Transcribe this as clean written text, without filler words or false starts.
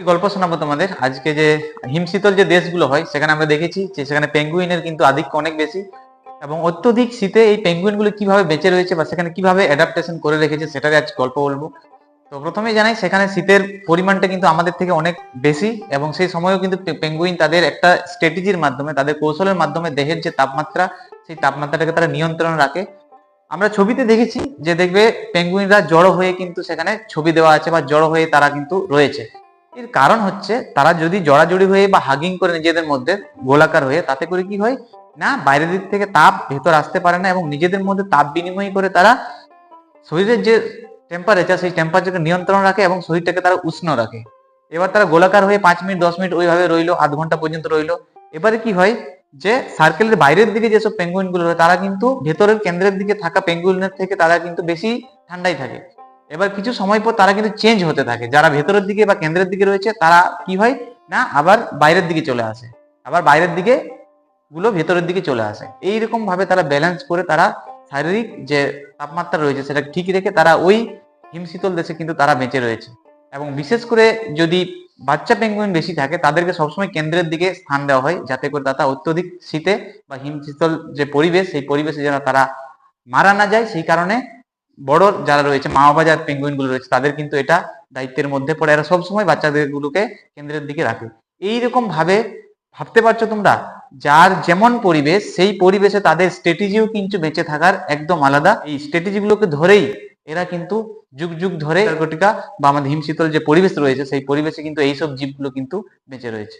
গল্প শোনাবো তোমাদের। আজকে যে হিমশীতল যে দেশগুলো হয় সেখানে আমরা দেখেছি যে সেখানে পেঙ্গুইনের কিন্তু আধিক্য অনেক বেশি, এবং অত্যধিক শীতে এই পেঙ্গুইন গুলো কিভাবে বেঁচে রয়েছে বা সেখানে কিভাবে অ্যাডাপ্টেশন করে রেখেছে সেটার আজ গল্প বলবো। তো প্রথমেই জানাই সেখানে শীতের পরিমাণটা কিন্তু আমাদের থেকে অনেক বেশি, এবং সেই সময়ও কিন্তু পেঙ্গুইন তাদের একটা স্ট্র্যাটেজির মাধ্যমে, তাদের কৌশলের মাধ্যমে দেহের যে তাপমাত্রা সেই তাপমাত্রাটাকে তারা নিয়ন্ত্রণ রাখে। আমরা ছবিতে দেখেছি যে দেখবে পেঙ্গুইনরা জড়ো হয়ে কিন্তু সেখানে ছবি দেওয়া আছে বা জড়ো হয়ে তারা কিন্তু রয়েছে। এর কারণ হচ্ছে তারা যদি জড়াজড়ি হয়ে বা হাগিং করে নিজেদের মধ্যে গোলাকার হয়ে, তাতে করে কি হয় না বাইরের দিক থেকে তাপ ভেতর আসতে পারে না, এবং নিজেদের মধ্যে তাপ বিনিময় করে তারা শরীরের যে টেম্পারেচার সেই টেম্পারেচারকে নিয়ন্ত্রণ রাখে এবং শরীরটাকে তারা উষ্ণ রাখে। এবার তারা গোলাকার হয়ে 5 মিনিট 10 মিনিট ওইভাবে রইলো, আধ ঘন্টা পর্যন্ত রইলো। এবারে কি হয় যে সার্কেলের বাইরের দিকে যেসব পেঙ্গুইন গুলো রয়েছে তারা কিন্তু ভেতরের কেন্দ্রের দিকে থাকা পেঙ্গুইনের থেকে তারা কিন্তু বেশি ঠান্ডাই থাকে। এবার কিছু সময় পর তারা কিন্তু চেঞ্জ হতে থাকে, যারা ভেতরের দিকে বা কেন্দ্রের দিকে রয়েছে তারা কি হয় না আবার বাইরের দিকে চলে আসে, আবার বাইরের দিকে গুলো ভেতরের দিকে চলে আসে। এইরকম ভাবে তারা ব্যালেন্স করে তারা শারীরিক যে তাপমাত্রা রয়েছে সেটা ঠিক রেখে তারা ওই হিমশীতল দেশে কিন্তু তারা বেঁচে রয়েছে। এবং বিশেষ করে যদি বাচ্চা পেঙ্গুইন বেশি থাকে তাদেরকে সবসময় কেন্দ্রের দিকে স্থান দেওয়া হয়, যাতে করে তারা অত্যধিক শীতে বা হিমশীতল যে পরিবেশ সেই পরিবেশে যেন তারা মারা না যায়। সেই কারণে বড় যারা রয়েছে মা বাবা যারা পেঙ্গুইন গুলো রয়েছে তাদের কিন্তু এটা দায়িত্বের মধ্যে পড়ে, এরা সবসময় বাচ্চাদের গুলোকে কেন্দ্রের দিকে রাখে। এইরকম ভাবে ভাবতে পারছো তোমরা, যার যেমন পরিবেশ সেই পরিবেশে তাদের স্ট্র্যাটেজিও কিন্তু বেঁচে থাকার একদম আলাদা। এই স্ট্র্যাটেজি গুলোকে ধরেই এরা কিন্তু যুগ যুগ ধরে অ্যান্টার্কটিকা বা আমাদের হিমশীতল যে পরিবেশ রয়েছে সেই পরিবেশে কিন্তু এইসব জীবগুলো কিন্তু বেঁচে রয়েছে।